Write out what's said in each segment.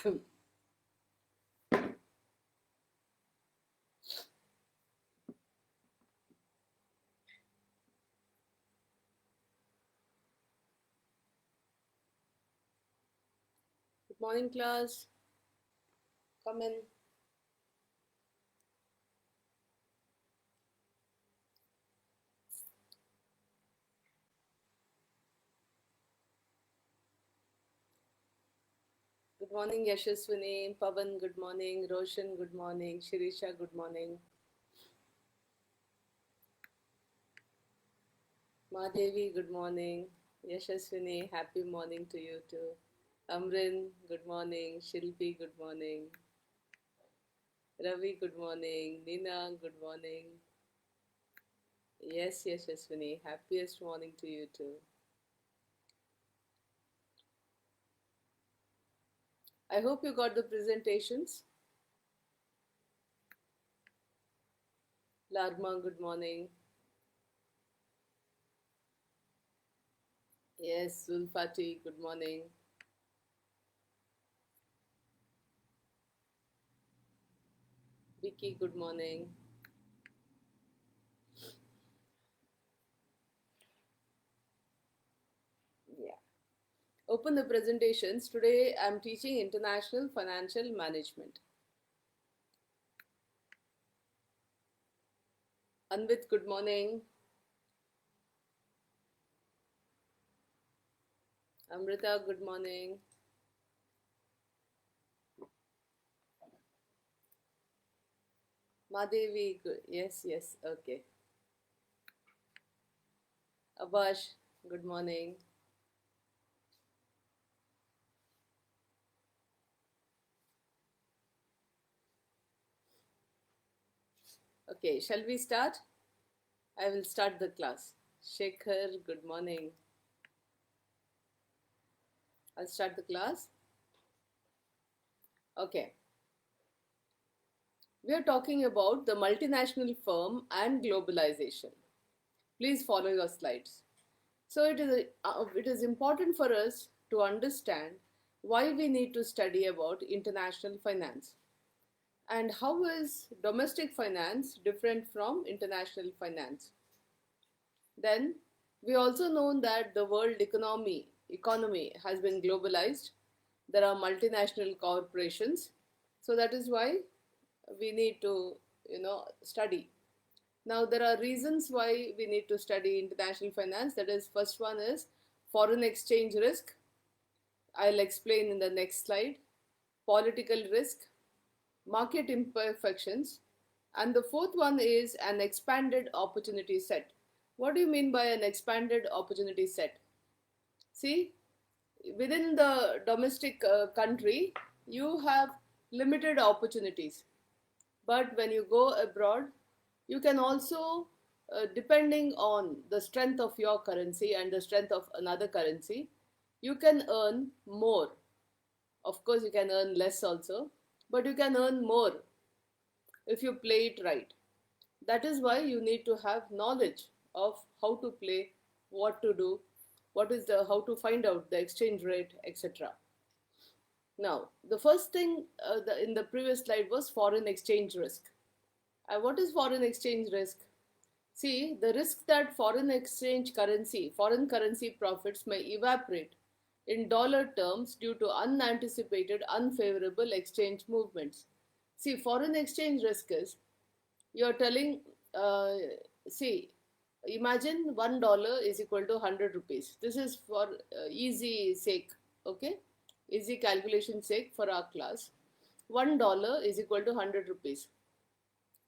Good morning, class. Come in. Good morning, Yashaswini. Pavan, good morning. Roshan, good morning. Shirisha, good morning. Madevi, good morning. Yashaswini, happy morning to you too. Amrin, good morning. Shilpi, good morning. Ravi, good morning. Nina, good morning. Yes, Yashaswini, happiest morning to you too. I hope you got the presentations. Larma, good morning. Yes, Zulfati, good morning. Vicky, good morning. Yeah. Open the presentations. Today I'm teaching International Financial Management. Anvit, good morning. Amrita, good morning. Madhavi, good. Yes, okay. Abash, good morning. Okay, shall we start? I will start the class. Shekhar, good morning. I'll start the class. Okay. We are talking about the multinational firm and globalization. Please follow your slides. So it is important for us to understand why we need to study about international finance and how is domestic finance different from international finance. Then we also know that the world economy has been globalized. There are multinational corporations. So that is why we need to study. Now there are reasons why we need to study international finance. That is, first one is foreign exchange risk. I'll explain in the next slide. Political risk, market imperfections, and the fourth one is an expanded opportunity set. What do you mean by an expanded opportunity set? See, within the domestic country, you have limited opportunities. But when you go abroad, you can also, depending on the strength of your currency and the strength of another currency, you can earn more. Of course, you can earn less also, but you can earn more if you play it right. That is why you need to have knowledge of how to play, what to do, how to find out the exchange rate, etc. Now, the first thing in the previous slide was foreign exchange risk. What is foreign exchange risk? See, the risk that foreign currency profits may evaporate in dollar terms due to unanticipated unfavorable exchange movements. See, foreign exchange risk is you're telling, uh, see, imagine $1 is equal to 100 rupees. This is for easy sake, okay? Easy calculation sake for our class. $1 is equal to 100 rupees.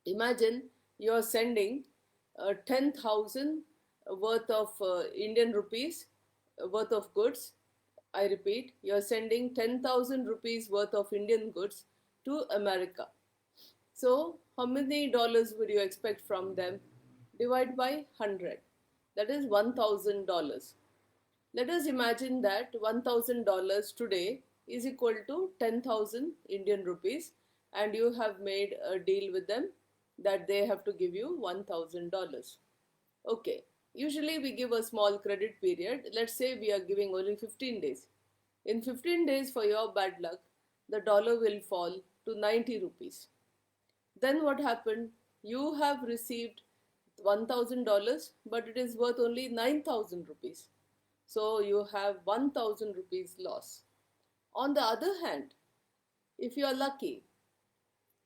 Imagine you're sending 10,000 worth of Indian rupees worth of goods. I repeat, you're sending 10,000 rupees worth of Indian goods to America. So, how many dollars would you expect from them? Divide by 100. That is $1,000. Let us imagine that $1,000 today is equal to 10,000 Indian rupees, and you have made a deal with them that they have to give you $1,000. Okay, usually we give a small credit period. Let's say we are giving only 15 days. In 15 days, for your bad luck, the dollar will fall to 90 rupees. Then what happened? You have received $1,000, but it is worth only 9,000 rupees. So you have 1,000 rupees loss. On the other hand, if you are lucky,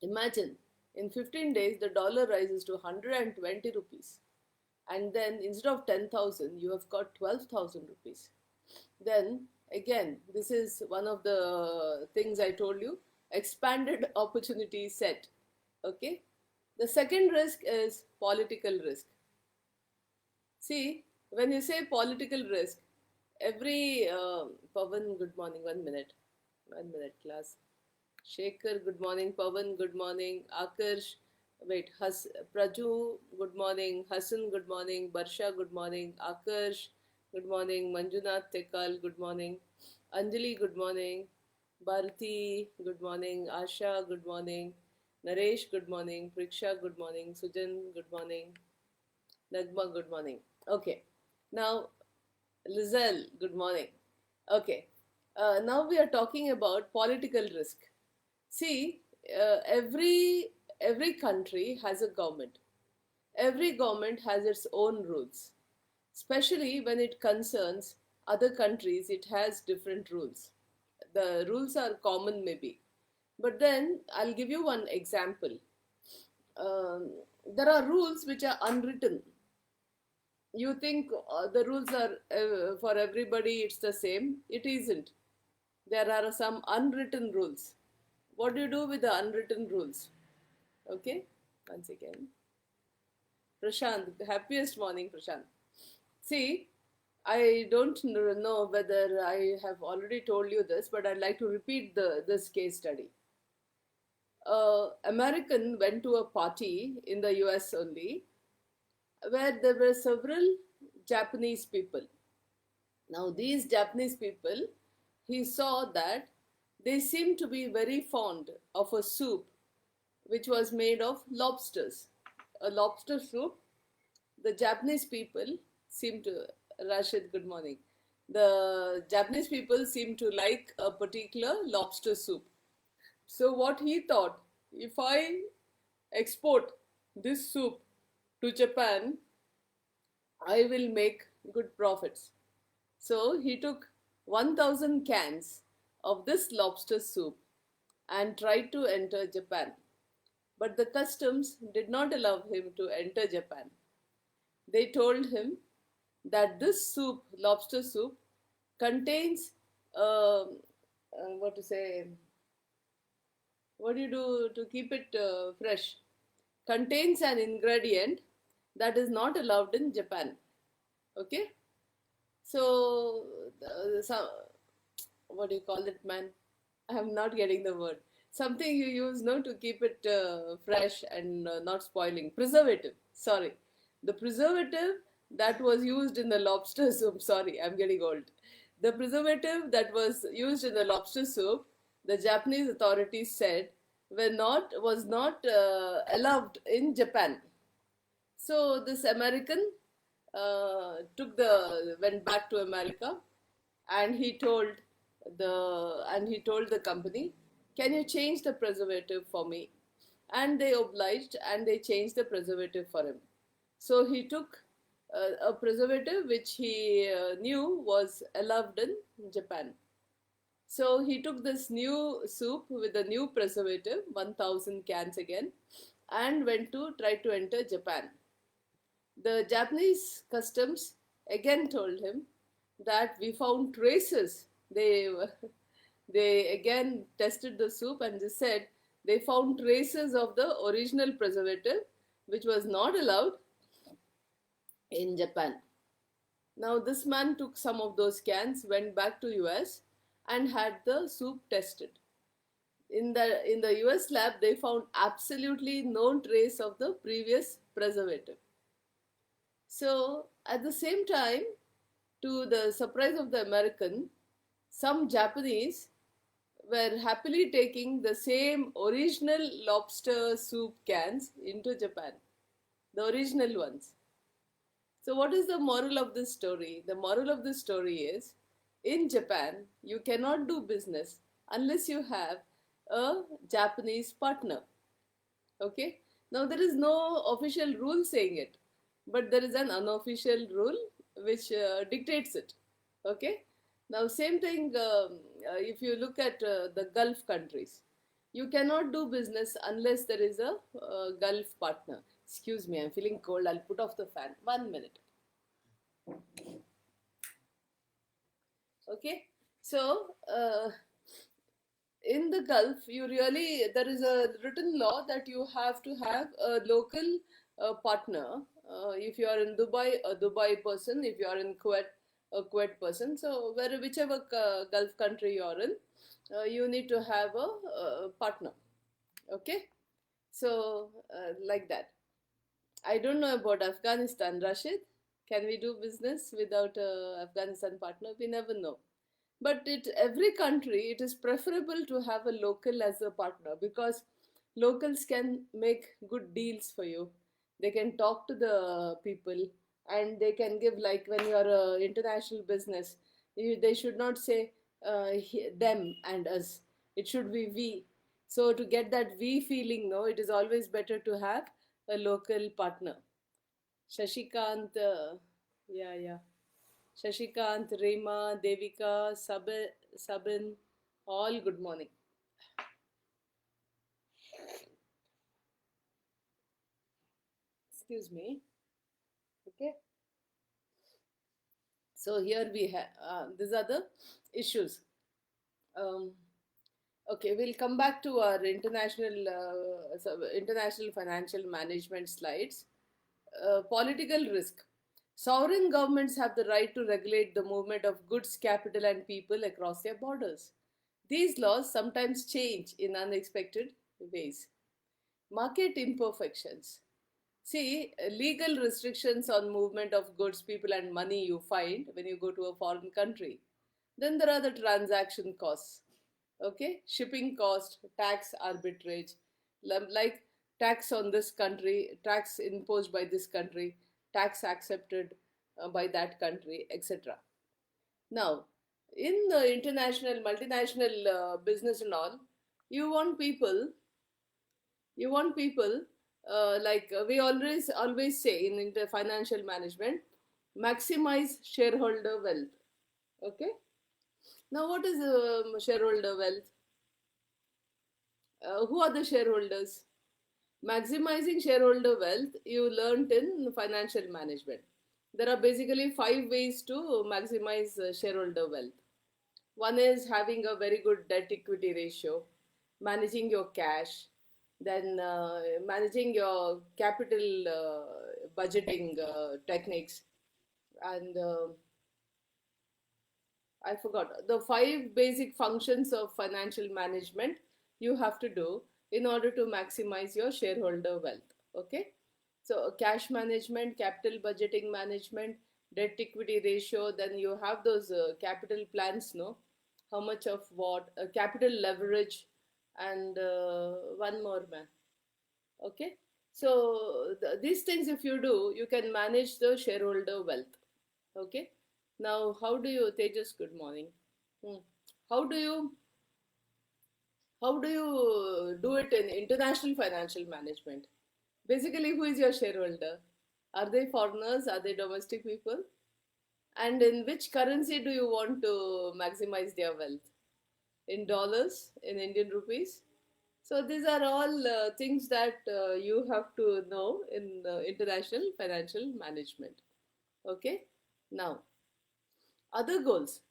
imagine in 15 days the dollar rises to 120 rupees, and then instead of 10,000 you have got 12,000 rupees. Then again, this is one of the things I told you, expanded opportunity set. Okay. The second risk is political risk. See, when you say political risk, every Pavan, good morning. 1 minute, 1 minute, class. Shekhar, good morning. Pavan, good morning. Akarsh, wait, Praju, good morning. Hassan, good morning. Barsha, good morning. Akarsh, good morning. Manjunath Tekal, good morning. Anjali, good morning. Bharati, good morning. Asha, good morning. Naresh, good morning. Priksha, good morning. Sujan, good morning. Nagma, good morning. Okay. Now, Lizelle, good morning. Okay. Now we are talking about political risk. See, every country has a government. Every government has its own rules. Especially when it concerns other countries, it has different rules. The rules are common, maybe. But then I'll give you one example. Um, there are rules which are unwritten. You think the rules are for everybody, it's the same. It isn't. There are some unwritten rules. What do you do with the unwritten rules? Okay, once again. Prashant, happiest morning, Prashant. See, I don't know whether I have already told you this, but I'd like to repeat this case study. American went to a party in the US only, where there were several Japanese people. Now, these Japanese people, he saw that they seemed to be very fond of a soup which was made of lobsters. A lobster soup. The Japanese people seem to, Rashid, good morning. The Japanese people seem to like a particular lobster soup. So, what he thought, if I export this soup to Japan, I will make good profits. So, he took 1,000 cans of this lobster soup and tried to enter Japan. But the customs did not allow him to enter Japan. They told him that this soup, lobster soup, contains what to say, what do you do to keep it fresh? Contains an ingredient that is not allowed in Japan. Okay? So, what do you call it, man? I'm not getting the word. Something you use, no, to keep it fresh and not spoiling. Preservative. Sorry, the preservative that was used in the lobster soup. Sorry, I'm getting old. The preservative that was used in the lobster soup, the Japanese authorities said, was not allowed in Japan. So this American went back to America, and he told the company, can you change the preservative for me? And they obliged, and they changed the preservative for him. So he took a preservative which he knew was allowed in Japan. So he took this new soup with a new preservative, 1,000 cans again, and went to try to enter Japan. The Japanese customs again told him that we found traces. They again tested the soup, and they said they found traces of the original preservative, which was not allowed in Japan. Now this man took some of those cans, went back to US, and had the soup tested. In the US lab, they found absolutely no trace of the previous preservative. So at the same time, to the surprise of the American, some Japanese were happily taking the same original lobster soup cans into Japan, the original ones. So what is the moral of this story? The moral of this story is, in Japan, you cannot do business unless you have a Japanese partner. Okay. Now there is no official rule saying it, but there is an unofficial rule which dictates it. Okay. Now same thing. If you look at the Gulf countries, you cannot do business unless there is a Gulf partner. Excuse me, I'm feeling cold. I'll put off the fan. 1 minute. Okay. So in the Gulf, you really, there is a written law that you have to have a local partner. If you are in Dubai, a Dubai person. If you are in Kuwait, a Kuwait person. So whichever Gulf country you are in, you need to have a partner. Okay. So like that. I don't know about Afghanistan, Rashid. Can we do business without a Afghanistan partner? We never know. But every country, it is preferable to have a local as a partner, because locals can make good deals for you. They can talk to the people, and they can give, like when you are a international business, they should not say them and us. It should be we. So to get that we feeling, no, it is always better to have a local partner. Shashikant, yeah, yeah. Shashikant, Rema, Devika, Sabin, all good morning. Excuse me. Okay. So here we have, these are the issues. Um, okay, we'll come back to our international financial management slides. Political risk. Sovereign governments have the right to regulate the movement of goods, capital, and people across their borders. These laws sometimes change in unexpected ways. Market imperfections. See, legal restrictions on movement of goods, people, and money you find when you go to a foreign country. Then there are the transaction costs. Okay, shipping cost, tax arbitrage, like tax on this country, tax imposed by this country, tax accepted by that country, etc. Now, in the international, multinational business and all, you want people we always say in the financial management, maximize shareholder wealth. Okay. Now what is shareholder wealth? Who are the shareholders? Maximizing shareholder wealth, you learned in financial management. There are basically 5 ways to maximize shareholder wealth. One is having a very good debt equity ratio, managing your cash, then managing your capital budgeting techniques, and I forgot the 5 basic functions of financial management you have to do in order to maximize your shareholder wealth. Okay, so cash management, capital budgeting management, debt equity ratio, then you have those capital plans, no? How much of what, capital leverage, and one more, man. Okay, so these things, if you do, you can manage the shareholder wealth. Okay, now how do you, Tejas, good morning. Hmm. How do you do it in international financial management? Basically, who is your shareholder? Are they foreigners? Are they domestic people? And in which currency do you want to maximize their wealth? In dollars, in Indian rupees? So these are all things that you have to know in international financial management. Okay. Now, other goals.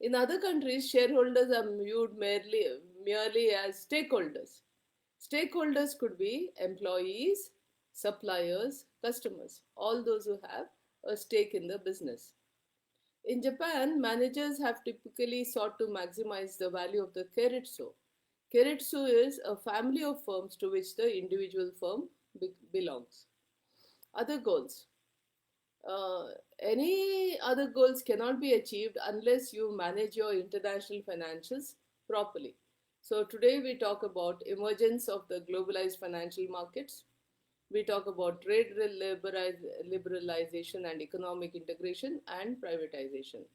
In other countries, shareholders are viewed merely as stakeholders. Stakeholders could be employees, suppliers, customers, all those who have a stake in the business. In Japan, managers have typically sought to maximize the value of the Keiretsu. Keiretsu is a family of firms to which the individual firm belongs. Other goals. Uh, any other goals cannot be achieved unless you manage your international financials properly. So today we talk about emergence of the globalized financial markets. We talk about trade liberalization and economic integration and privatization.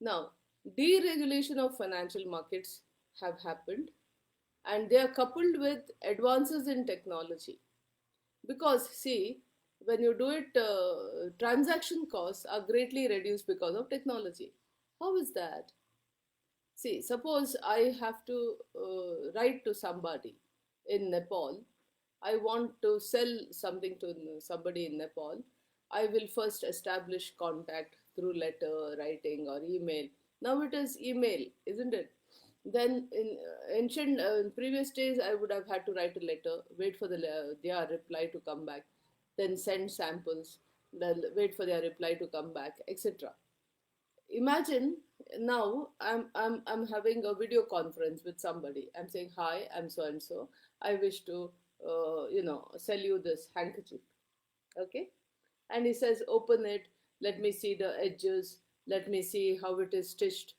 Now, deregulation of financial markets have happened. and they are coupled with advances in technology. Because, see, when you do it, transaction costs are greatly reduced because of technology. How is that? See, suppose I have to write to somebody in Nepal. I want to sell something to somebody in Nepal. I will first establish contact through letter, writing, or email. Now it is email, isn't it? Then in ancient, in previous days, I would have had to write a letter, wait for their reply to come back, then send samples, then wait for their reply to come back, etc. Imagine now I'm having a video conference with somebody. I'm saying, hi, I'm so and so. I wish to sell you this handkerchief. Okay? And he says, open it, let me see the edges, let me see how it is stitched.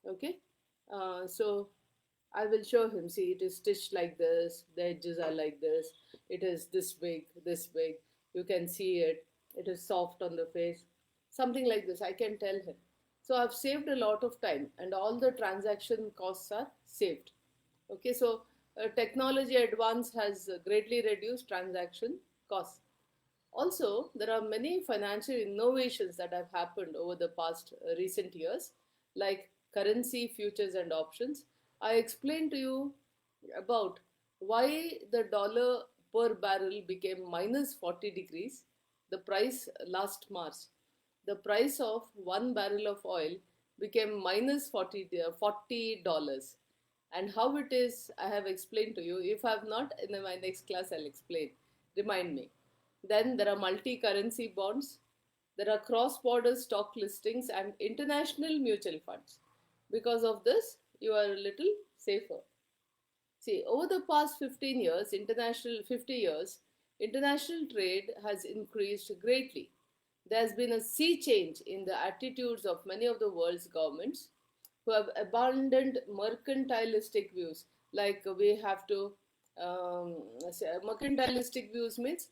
Okay? So I will show him, see, it is stitched like this, the edges are like this, it is this big, you can see it, it is soft on the face, something like this. I can tell him. So I've saved a lot of time and all the transaction costs are saved. Okay, so technology advance has greatly reduced transaction costs. Also, there are many financial innovations that have happened over the past recent years, like currency futures and options. I explained to you about why the dollar per barrel became minus 40 degrees, the price last March. The price of one barrel of oil became minus $40. And how it is, I have explained to you. If I have not, in my next class, I'll explain. Remind me. Then there are multi-currency bonds. There are cross-border stock listings and international mutual funds. Because of this, you are a little safer. See, over the past 15 years, international 50 years, international trade has increased greatly. There's been a sea change in the attitudes of many of the world's governments who have abandoned mercantilistic views. Like we have to, mercantilistic views means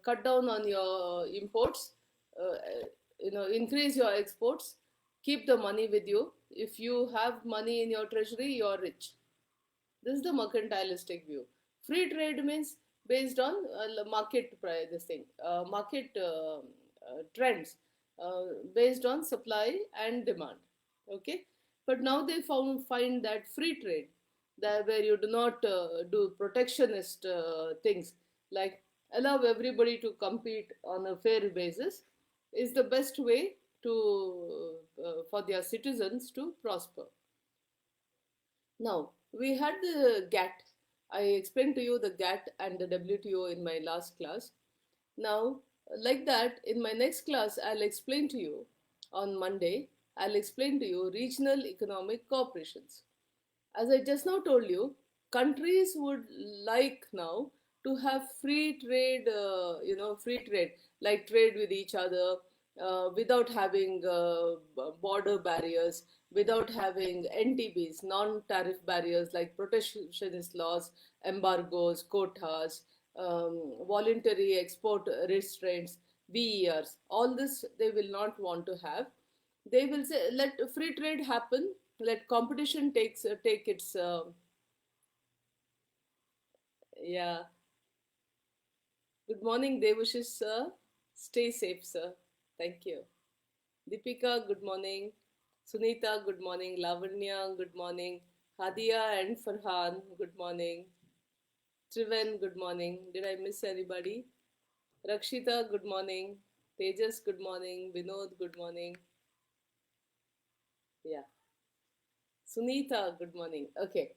cut down on your imports, uh, increase your exports, keep the money with you. If you have money in your treasury, you're rich. This is the mercantilistic view. Free trade means based on market this thing, market trends, based on supply and demand. Okay, but now they find that free trade, that where you do not do protectionist things, like allow everybody to compete on a fair basis, is the best way to for their citizens to prosper. Now, we had the GATT. I explained to you the GATT and the WTO in my last class. Now, like that, in my next class, I'll explain to you on Monday, I'll explain to you regional economic cooperations. As I just now told you, countries would like now to have free trade, free trade, like trade with each other, without having border barriers, without having NTBs, non-tariff barriers like protectionist laws, embargoes, quotas, voluntary export restraints, VERs. All this they will not want to have. They will say, let free trade happen, let competition take its yeah. Good morning, Devashish sir. Stay safe, sir. Thank you. Deepika, good morning. Sunita, good morning. Lavanya, good morning. Hadia and Farhan, good morning. Triven, good morning. Did I miss anybody? Rakshita, good morning. Tejas, good morning. Vinod, good morning. Yeah. Sunita, good morning. Okay.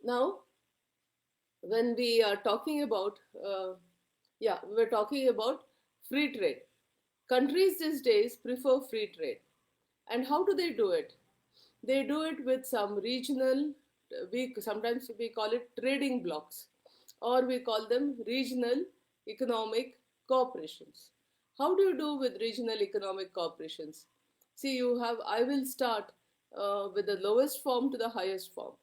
Now, when we are talking about, we're talking about free trade. Countries these days prefer free trade. And how do they do it? They do it with some regional, we sometimes we call it trading blocks, or we call them regional economic cooperations. How do you do with regional economic cooperations? See, you have, I will start with the lowest form to the highest form.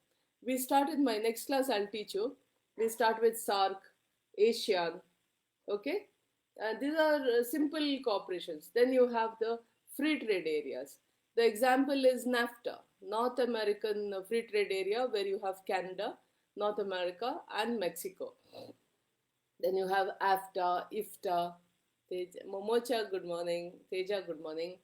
We start in my next class, I'll teach you. We start with SAARC, ASEAN, okay? And these are simple cooperations. Then you have the free trade areas. The example is NAFTA, North American Free Trade Area, where you have Canada, North America, and Mexico. Then you have AFTA, IFTA, Momocha, good morning, Teja, good morning.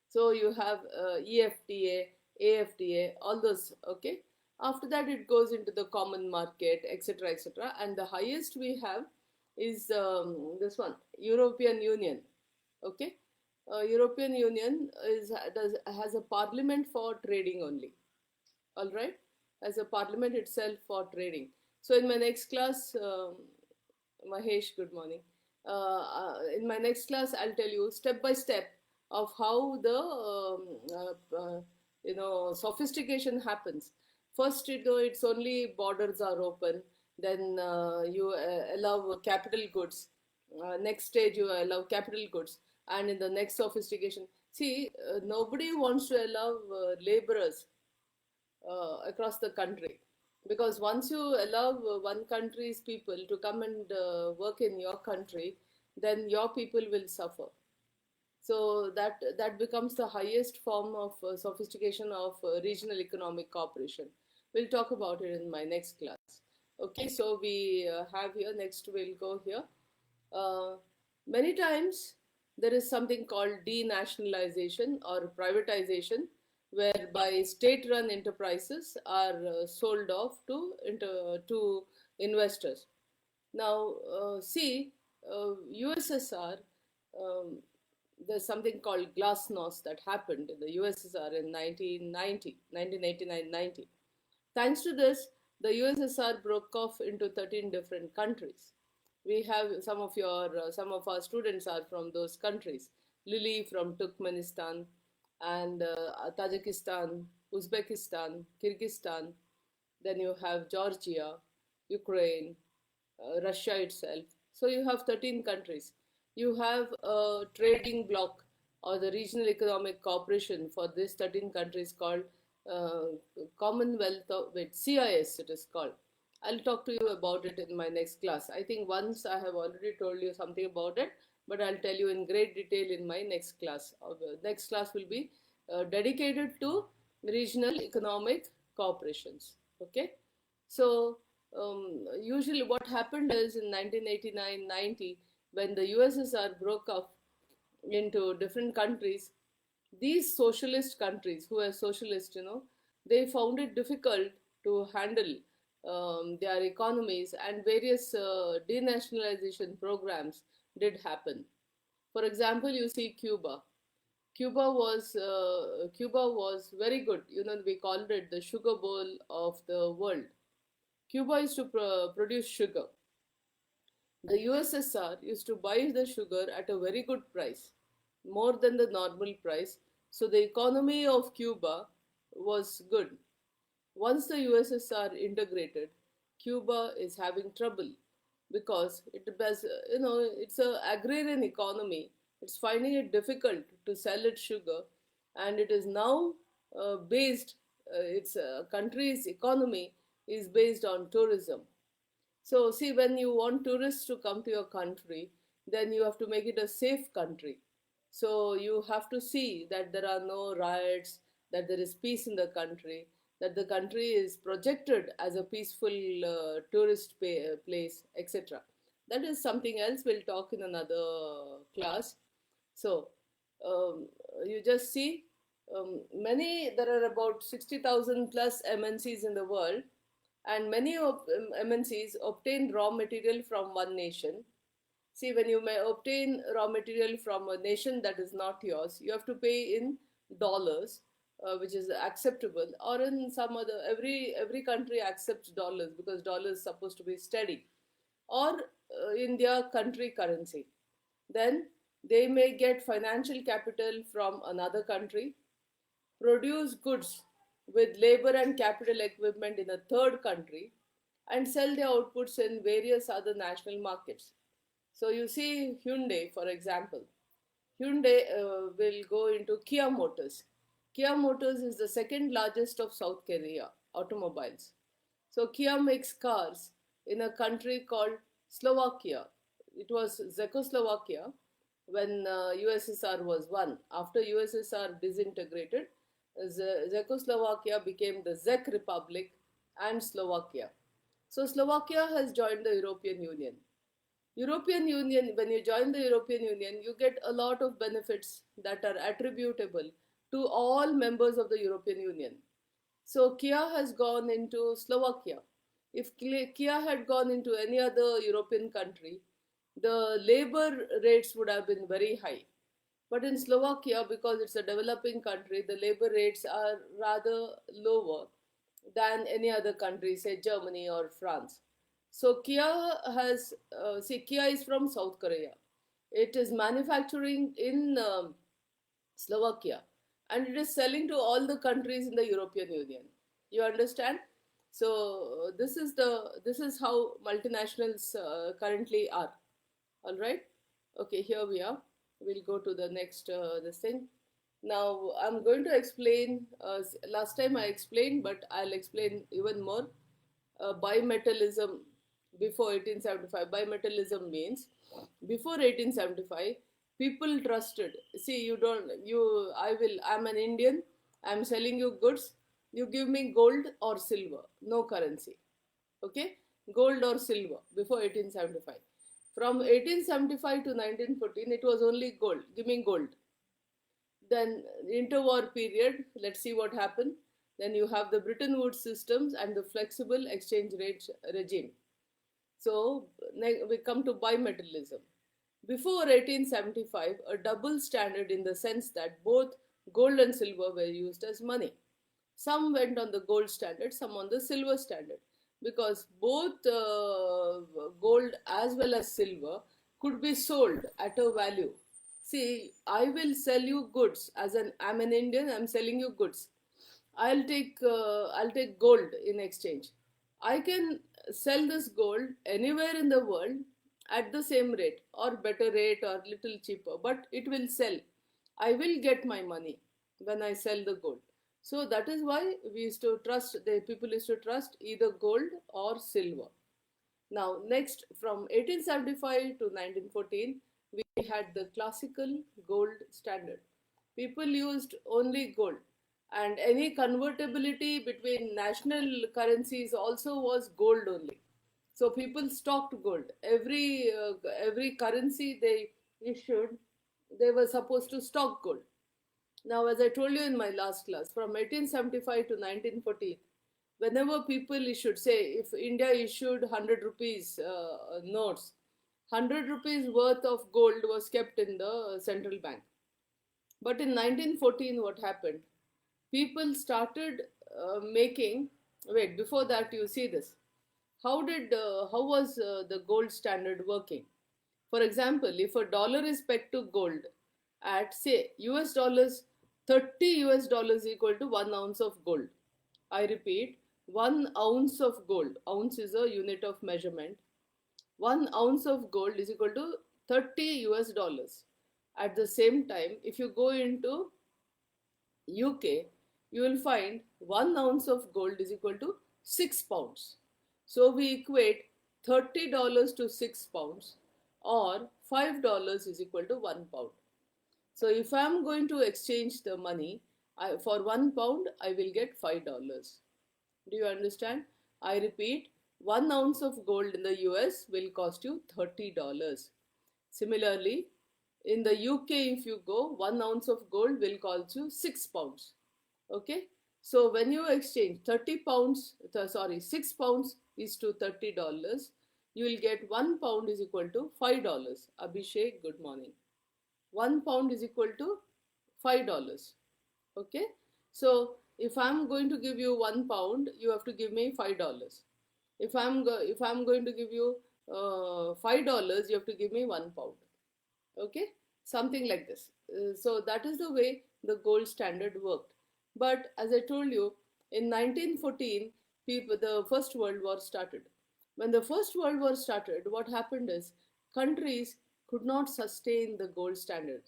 So you have EFTA, AFTA, all those, okay. After that, it goes into the common market, etc., etc. And the highest we have is this one, European Union, okay. European Union has a parliament for trading only, all right, as a parliament itself for trading. So in my next class, Mahesh, good morning. In my next class, I'll tell you step by step of how the sophistication happens. First, it's only borders are open. Then you allow capital goods. Next stage, you allow capital goods, and in the next sophistication, see, nobody wants to allow laborers across the country, because once you allow one country's people to come and work in your country, then your people will suffer. So that becomes the highest form of sophistication of regional economic cooperation. We'll talk about it in my next class. Okay, so we have here, next we'll go here. Many times there is something called denationalization or privatization, whereby state-run enterprises are sold off to investors. Now, see, USSR, um, there's something called Glasnost that happened in the USSR in 1989-90. Thanks to this, the USSR broke off into 13 different countries. We have some of our students are from those countries. Lily from Turkmenistan, and Tajikistan, Uzbekistan, Kyrgyzstan. Then you have Georgia, Ukraine, Russia itself. So you have 13 countries. You have a trading bloc or the regional economic cooperation for these 13 countries called uh, Commonwealth of, wait, CIS it is called. I'll talk to you about it in my next class. I think once I have already told you something about it, but I'll tell you in great detail in my next class. Next class will be dedicated to regional economic cooperations. Okay, so usually what happened is in 1989-90, when the USSR broke up into different countries, these socialist countries who were socialist, they found it difficult to handle their economies, and various denationalization programs did happen. For example, you see Cuba. Cuba was very good. We called it the sugar bowl of the world. Cuba used to produce sugar. The USSR used to buy the sugar at a very good price, more than the normal price. So the economy of Cuba was good. Once the USSR integrated, Cuba is having trouble because it's a agrarian economy. It's finding it difficult to sell its sugar, and it is now based. Its country's economy is based on tourism. So, see, when you want tourists to come to your country, then you have to make it a safe country. So, you have to see that there are no riots, that there is peace in the country, that the country is projected as a peaceful place, etc. That is something else we'll talk in another class. So, um, you just see, there are about 60,000 plus MNCs in the world, and many of MNCs obtain raw material from one nation. See, when you may obtain raw material from a nation that is not yours, you have to pay in dollars, which is acceptable, or in some other, every country accepts dollars because dollars is supposed to be steady, or in their country currency. Then they may get financial capital from another country, produce goods with labor and capital equipment in a third country, and sell their outputs in various other national markets. So you see Hyundai, for example. Hyundai will go into Kia Motors. Kia Motors is the second largest of South Korea automobiles. So Kia makes cars in a country called Slovakia. It was Czechoslovakia when USSR was one. After USSR disintegrated, Czechoslovakia became the Czech Republic and Slovakia. So Slovakia has joined the European Union. European Union, when you join the European Union, you get a lot of benefits that are attributable to all members of the European Union. So Kia has gone into Slovakia. If Kia had gone into any other European country, the labor rates would have been very high. But in Slovakia, because it's a developing country, the labor rates are rather lower than any other country, say Germany or France. So Kia is from South Korea. It is manufacturing in Slovakia, and it is selling to all the countries in the European Union. You understand? So this is how multinationals currently are. All right. Okay, here we are. We'll go to the next this thing. Now I'm going to explain. Last time I explained, but I'll explain even more. Bimetallism before 1875. Bimetallism means before 1875, people trusted. See, you don't. You. I will. I'm an Indian. I'm selling you goods. You give me gold or silver. No currency. Okay, gold or silver before 1875. From 1875 to 1914, it was only gold. Give me gold. Then interwar period, let's see what happened. Then you have the Bretton Woods systems and the flexible exchange rate regime. So we come to bimetallism. Before 1875, a double standard in the sense that both gold and silver were used as money. Some went on the gold standard, some on the silver standard, because both gold as well as silver could be sold at a value. See, I will sell you goods as I'm an Indian. I'm selling you goods. I'll take gold in exchange. I can sell this gold anywhere in the world at the same rate or better rate or little cheaper, but it will sell. I will get my money when I sell the gold. So that is why we used to trust, the people used to trust either gold or silver. Now, next, from 1875 to 1914, we had the classical gold standard. People used only gold, and any convertibility between national currencies also was gold only. So people stocked gold. Every currency they issued, they were supposed to stock gold. Now, as I told you in my last class, from 1875 to 1914, whenever people issued, say, if India issued 100 rupees notes, 100 rupees worth of gold was kept in the central bank. But in 1914, what happened? People started making. Wait, before that, you see this. How was the gold standard working? For example, if a dollar is pegged to gold at say US dollars, 30 US dollars equal to 1 ounce of gold. I repeat, 1 ounce of gold. Ounce is a unit of measurement. 1 ounce of gold is equal to 30 US dollars. At the same time, if you go into UK, you will find 1 ounce of gold is equal to 6 pounds. So we equate $30 to 6 pounds, or $5 is equal to 1 pound. So if I am going to exchange the money, for 1 pound, I will get $5. Do you understand? I repeat, 1 ounce of gold in the US will cost you $30. Similarly, in the UK, if you go, 1 ounce of gold will cost you 6 pounds. Okay? So when you exchange 30 pounds, 6 pounds is to $30, you will get 1 pound is equal to $5. Abhishek, good morning. 1 pound is equal to $5. Okay? So if I'm going to give you 1 pound, you have to give me $5. If I'm going to give you $5, you have to give me 1 pound. Okay, something like this. So that is the way the gold standard worked. But as I told you, in 1914, the First World War started. When the First World War started, what happened is countries could not sustain the gold standard.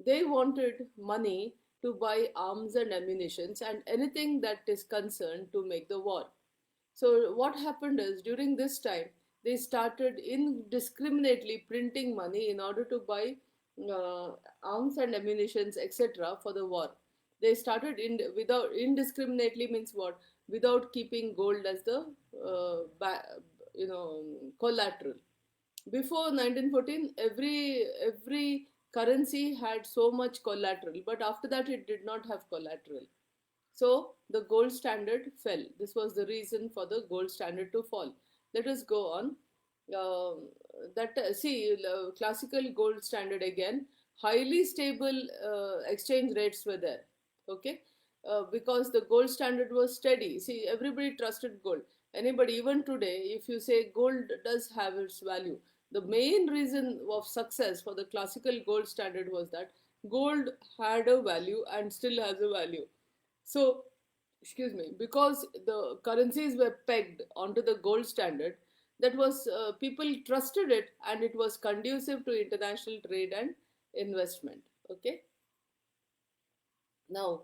They wanted money to buy arms and ammunitions and anything that is concerned to make the war. So what happened is during this time they started indiscriminately printing money in order to buy arms and ammunitions, etc. for the war. They started without indiscriminately means what? Without keeping gold as the collateral. Before 1914, every currency had so much collateral, but after that it did not have collateral. So the gold standard fell. This was the reason for the gold standard to fall. Let us go on. Classical gold standard again. Highly stable exchange rates were there. Okay, because the gold standard was steady. See, everybody trusted gold. Anybody, even today, if you say gold does have its value, the main reason of success for the classical gold standard was that gold had a value and still has a value. So, excuse me, because the currencies were pegged onto the gold standard, that was people trusted it, and it was conducive to international trade and investment. Okay, now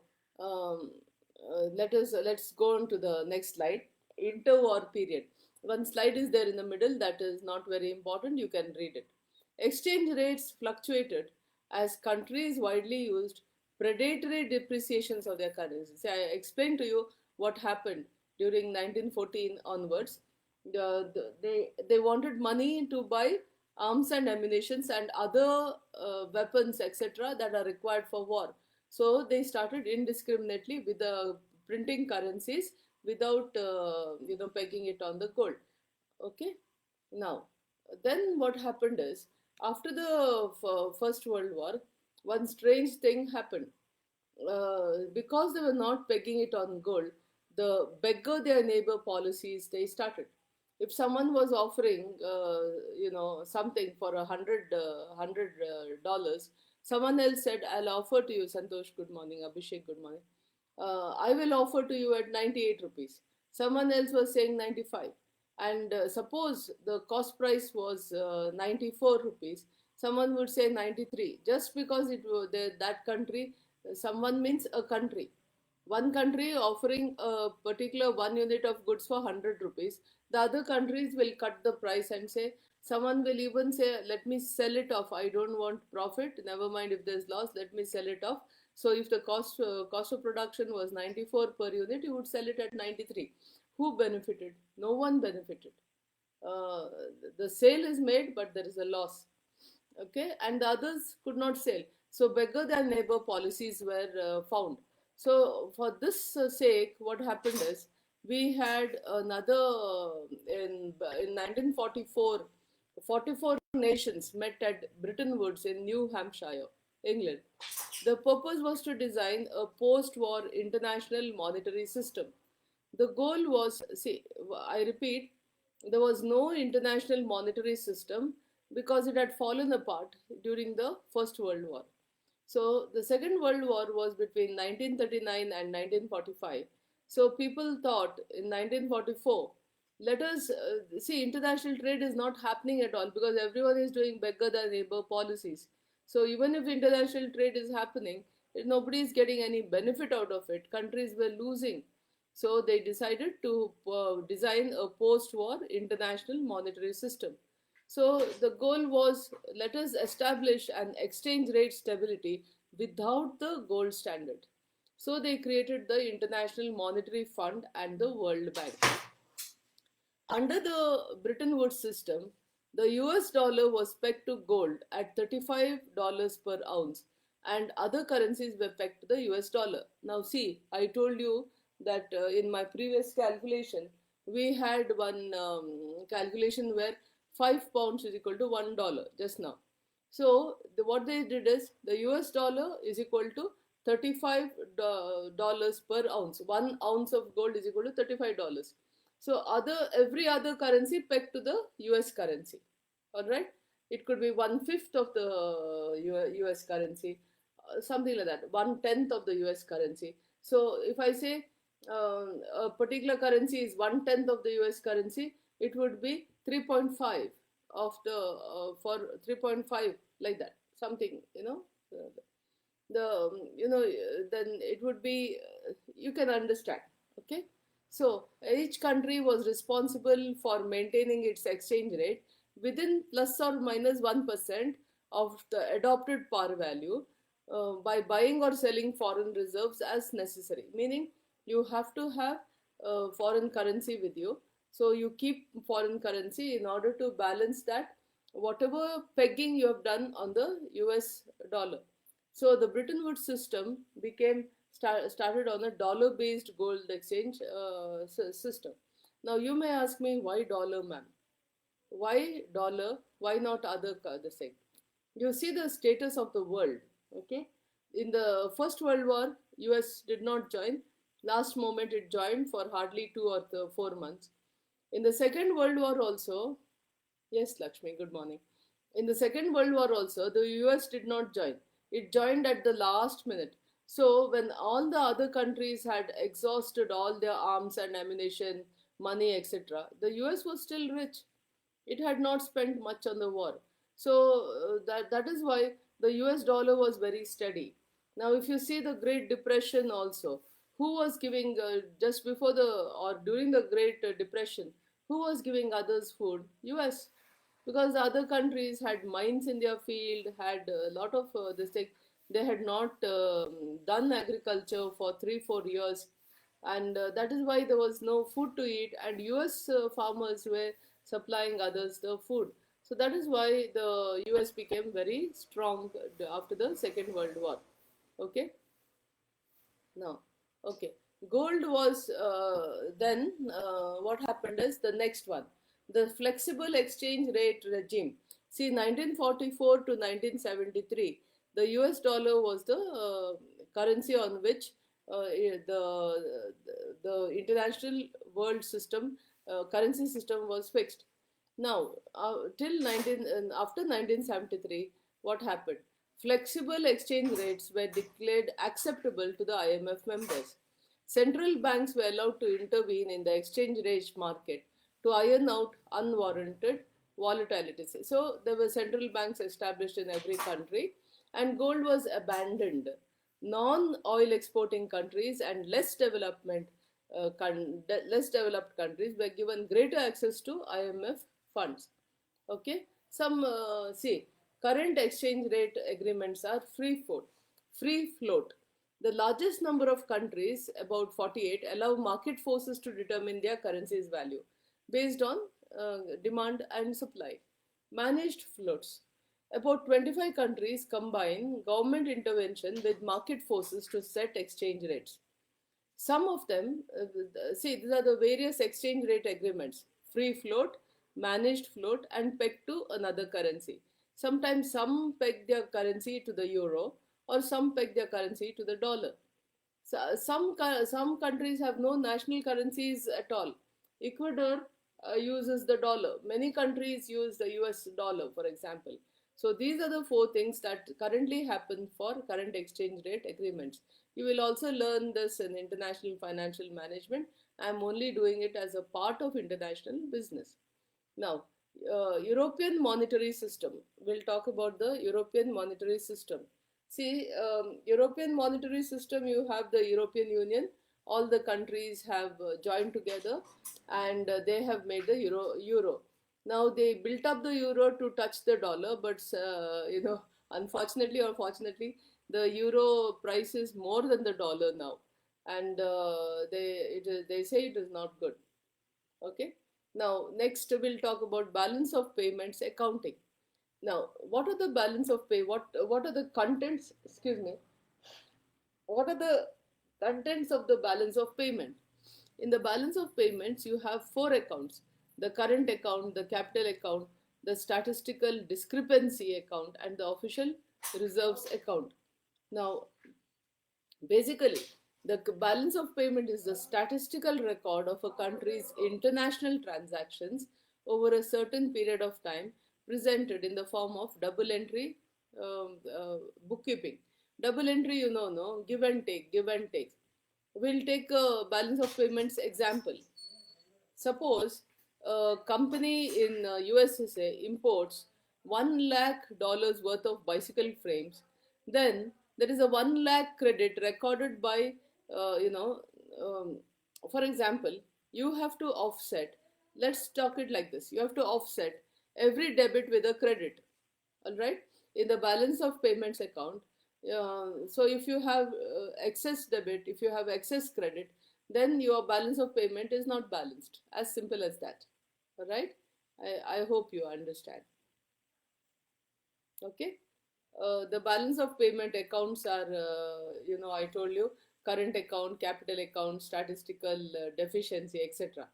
let's go on to the next slide. Interwar period. One slide is there in the middle that is not very important. You can read it. Exchange rates fluctuated as countries widely used predatory depreciations of their currencies. I explained to you what happened during 1914 onwards. They wanted money to buy arms and ammunitions and other weapons, etc., that are required for war. So they started indiscriminately with the printing currencies without pegging it on the gold. Okay, now then what happened is, after the First World War, one strange thing happened. Because they were not pegging it on gold, the beggar their neighbor policies they started. If someone was offering, something for $100, someone else said, "I'll offer to you, Santosh. Good morning, Abhishek. Good morning. I will offer to you at 98 rupees." Someone else was saying 95, and suppose the cost price was 94 rupees. Someone would say 93, just because it was that country. Someone means a country. One country offering a particular one unit of goods for 100 rupees. The other countries will cut the price and say, someone will even say, let me sell it off. I don't want profit. Never mind if there's loss, let me sell it off. So if the cost of production was 94 per unit, you would sell it at 93. Who benefited? No one benefited. Uh, the sale is made, but there is a loss. Okay, and the others could not sell. So beggar than neighbor policies were found. So for this sake, what happened is, we had another in 1944. 44 nations met at Bretton Woods in New Hampshire, England. The purpose was to design a post-war international monetary system. The goal was, see, I repeat, there was no international monetary system because it had fallen apart during the First World War. So the Second World War was between 1939 and 1945. So people thought in 1944, let us see, international trade is not happening at all because everyone is doing beggar than neighbor policies. So even if international trade is happening, nobody is getting any benefit out of it. Countries were losing. So they decided to design a post-war international monetary system. So the goal was, let us establish an exchange rate stability without the gold standard. So they created the International Monetary Fund and the World Bank. Under the Bretton Woods system, the US dollar was pegged to gold at $35 per ounce, and other currencies were pegged to the US dollar. Now, see, I told you that in my previous calculation, we had one calculation where 5 pounds is equal to $1 just now. So, what they did is, the US dollar is equal to $35 per ounce. 1 ounce of gold is equal to $35. So every other currency pegged to the US currency. All right, it could be 1/5 of the US currency, something like that. 1/10 of the US currency. So if I say a particular currency is 1/10 of the US currency, it would be 3.5 of the for 3.5, like that. Something, then it would be, you can understand. Okay. So each country was responsible for maintaining its exchange rate within plus or minus 1% of the adopted par value by buying or selling foreign reserves as necessary. Meaning, you have to have foreign currency with you. So you keep foreign currency in order to balance that whatever pegging you have done on the US dollar. So the Bretton Woods system started on a dollar based gold exchange system. Now you may ask me, why dollar, ma'am? Why dollar? Why not other the same? You see the status of the world. Okay, in the First World War, US did not join. Last moment it joined for hardly 2 or 4 months. In the Second World War also, yes, Lakshmi, good morning. In the Second World War also, the US did not join. It joined at the last minute. So when all the other countries had exhausted all their arms and ammunition, money, etc., the US was still rich. It had not spent much on the war. So that is why the US dollar was very steady. Now, if you see the Great Depression also, who was giving just before the or during the Great Depression, who was giving others food? US, because the other countries had mines in their field, had a lot of this thing. They had not done agriculture for 3 4 years, and that is why there was no food to eat, and US farmers were supplying others the food. So that is why the US became very strong after the Second World War. Okay, now, okay, gold was then what happened is the next one, the flexible exchange rate regime. See, 1944 to 1973, the US dollar was the currency on which the international world system currency system was fixed. Now, till 19 after 1973, what happened? Flexible exchange rates were declared acceptable to the IMF members. Central banks were allowed to intervene in the exchange rate market to iron out unwarranted volatility. So there were central banks established in every country, and gold was abandoned. Non-oil exporting countries and less developed countries were given greater access to IMF funds. Okay, some see, current exchange rate agreements are free float. The largest number of countries, about 48, allow market forces to determine their currency's value based on demand and supply. Managed floats. About 25 countries combine government intervention with market forces to set exchange rates. Some of them, see, these are the various exchange rate agreements: free float, managed float, and pegged to another currency. Sometimes some peg their currency to the euro, or some peg their currency to the dollar. So, some countries have no national currencies at all. Ecuador uses the dollar. Many countries use the US dollar, for example. So these are the four things that currently happen for current exchange rate agreements. You will also learn this in international financial management. I am only doing it as a part of international business. Now, European monetary system. We'll talk about the European monetary system. See, European monetary system, you have the European Union. All the countries have joined together, and they have made the euro. Now they built up the euro to touch the dollar, but unfortunately or fortunately, the euro price is more than the dollar now, and they say it is not good. Okay. Now next we'll talk about balance of payments accounting. Now, what are the balance of pay? What are the contents? Excuse me. What are the contents of the balance of payment? In the balance of payments, you have four accounts: the current account, the capital account, the statistical discrepancy account, and the official reserves account. Now, basically, the balance of payment is the statistical record of a country's international transactions over a certain period of time, presented in the form of double entry bookkeeping. Double entry, no, give and take, give and take. We'll take a balance of payments example. Suppose a company in USSA imports 1 lakh dollars worth of bicycle frames, then there is a 1 lakh credit recorded by, uh, you know, um, for example, you have to offset. Let's talk it like this: you have to offset every debit with a credit. All right, in the balance of payments account. So if you have excess debit, if you have excess credit, then your balance of payment is not balanced. As simple as that. All right? I hope you understand. Okay? The balance of payment accounts are, I told you, current account, capital account, statistical deficiency, etc.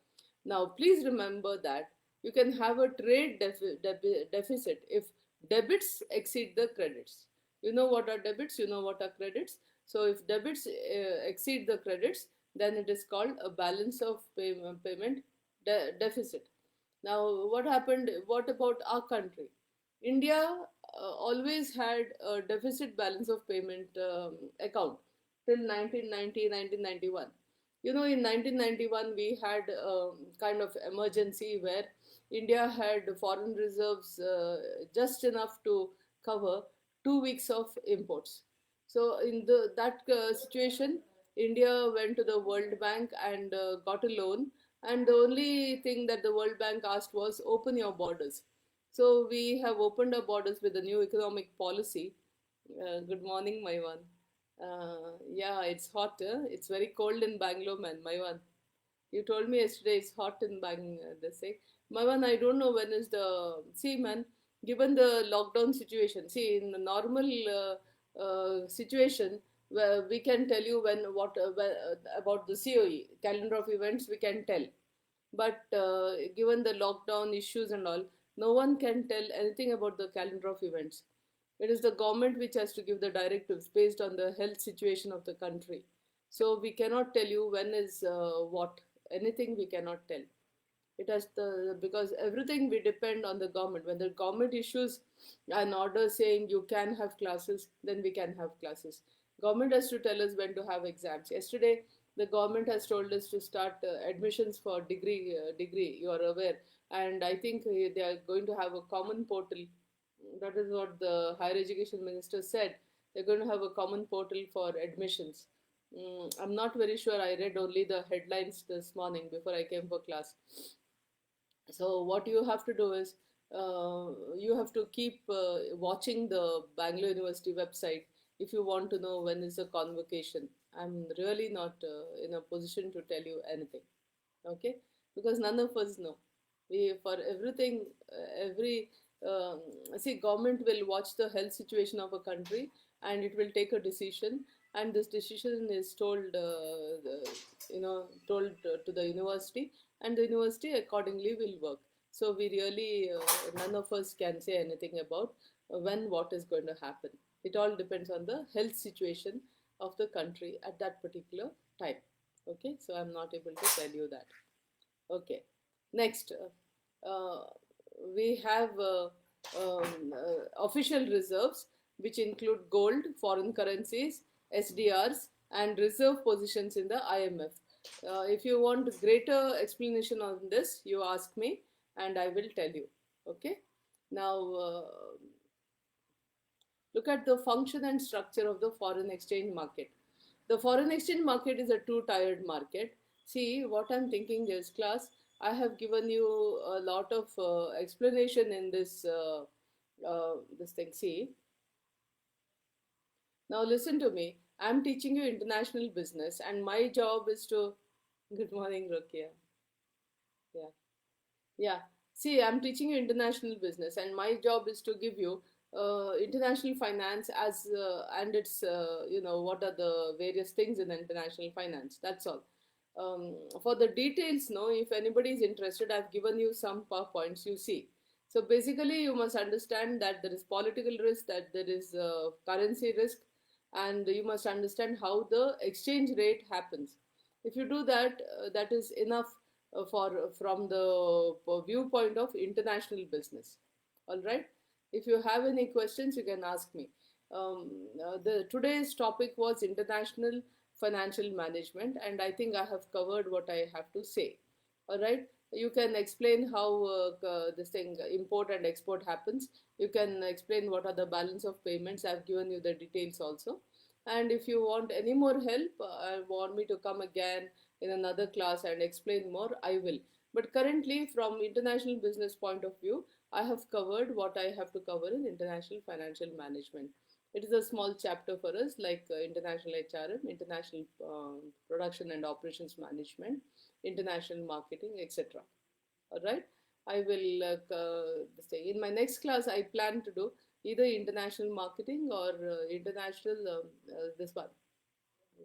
Now, please remember that you can have a trade deficit if debits exceed the credits. You know what are debits, you know what are credits. So, if debits exceed the credits, then it is called a balance of payment deficit. Now, what happened? What about our country? India always had a deficit balance of payment account till 1990, 1991. You know, in 1991, we had kind of emergency where India had foreign reserves just enough to cover 2 weeks of imports. So, in that situation, India went to the World Bank and got a loan. And the only thing that the World Bank asked was open your borders. So we have opened our borders with a new economic policy. Good morning, Maiwan. Yeah, it's hot. It's very cold in Bangalore, man. Maiwan, you told me yesterday it's hot in Bang. They say, Maiwan, I don't know when is the. See, man, given the lockdown situation, see, in the normal situation, where we can tell you about the COE calendar of events, we can tell. But given the lockdown issues and all, no one can tell anything about the calendar of events. It is the government which has to give the directives based on the health situation of the country. So we cannot tell you when is what. Anything we cannot tell. It has the because everything we depend on the government. When the government issues an order saying you can have classes, then we can have classes. Government has to tell us when to have exams. Yesterday, the government has told us to start admissions for degree. You are aware, and I think they are going to have a common portal. That is what the higher education minister said. They're going to have a common portal for admissions. I'm not very sure. I read only the headlines this morning before I came for class. So what you have to do is you have to keep watching the Bangalore University website if you want to know when is the convocation. I'm really not in a position to tell you anything, okay? Because none of us know. We for everything, every see, government will watch the health situation of a country and it will take a decision, and this decision is told, told to the university, and the university accordingly will work. So we really, none of us can say anything about when what is going to happen. It all depends on the health situation of the country at that particular time. Okay, so I'm not able to tell you that. Okay, next, we have official reserves, which include gold, foreign currencies, SDRs, and reserve positions in the IMF. If you want greater explanation on this, you ask me and I will tell you. Okay. Now, look at the function and structure of the foreign exchange market. The foreign exchange market is a two-tiered market. See, what I'm thinking is, class, I have given you a lot of explanation in this thing. See, now listen to me. I'm teaching you international business, and my job is to. Good morning, Rukia. Yeah. Yeah. See, I'm teaching you international business, and my job is to give you international finance as and its what are the various things in international finance. That's all. For the details, no, if anybody is interested, I've given you some points. You see. So basically, you must understand that there is political risk, that there is currency risk, and you must understand how the exchange rate happens. If you do that, that is enough for from the viewpoint of international business. All right. If you have any questions, you can ask me. The today's topic was international financial management, and I think I have covered what I have to say. All right. You can explain how this thing import and export happens. You can explain what are the balance of payments. I've given you the details also. And if you want any more help, want me to come again in another class and explain more, I will. But currently, from international business point of view, I have covered what I have to cover in international financial management. It is a small chapter for us, like international HRM, international production and operations management, international marketing, etc. All right. I will say in my next class. I plan to do either international marketing or international this one.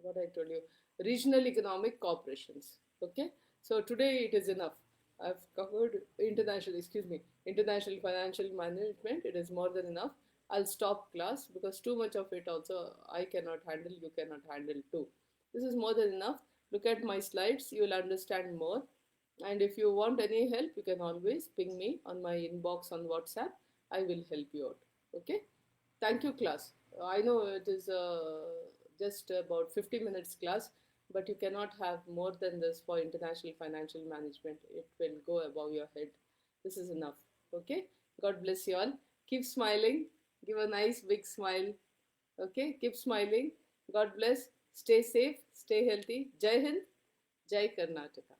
What I told you, regional economic cooperations. Okay. So today it is enough. I've covered international. Excuse me, international financial management. It is more than enough. I'll stop class because too much of it also I cannot handle. You cannot handle too. This is more than enough. Look at my slides. You will understand more. And if you want any help, you can always ping me on my inbox on WhatsApp. I will help you out. Okay. Thank you, class. I know it is just about 50 minutes class, but you cannot have more than this for international financial management. It will go above your head. This is enough. Okay. God bless you all. Keep smiling. Give a nice big smile. Okay. Keep smiling. God bless. Stay safe. Stay healthy. Jai Hind. Jai Karnataka.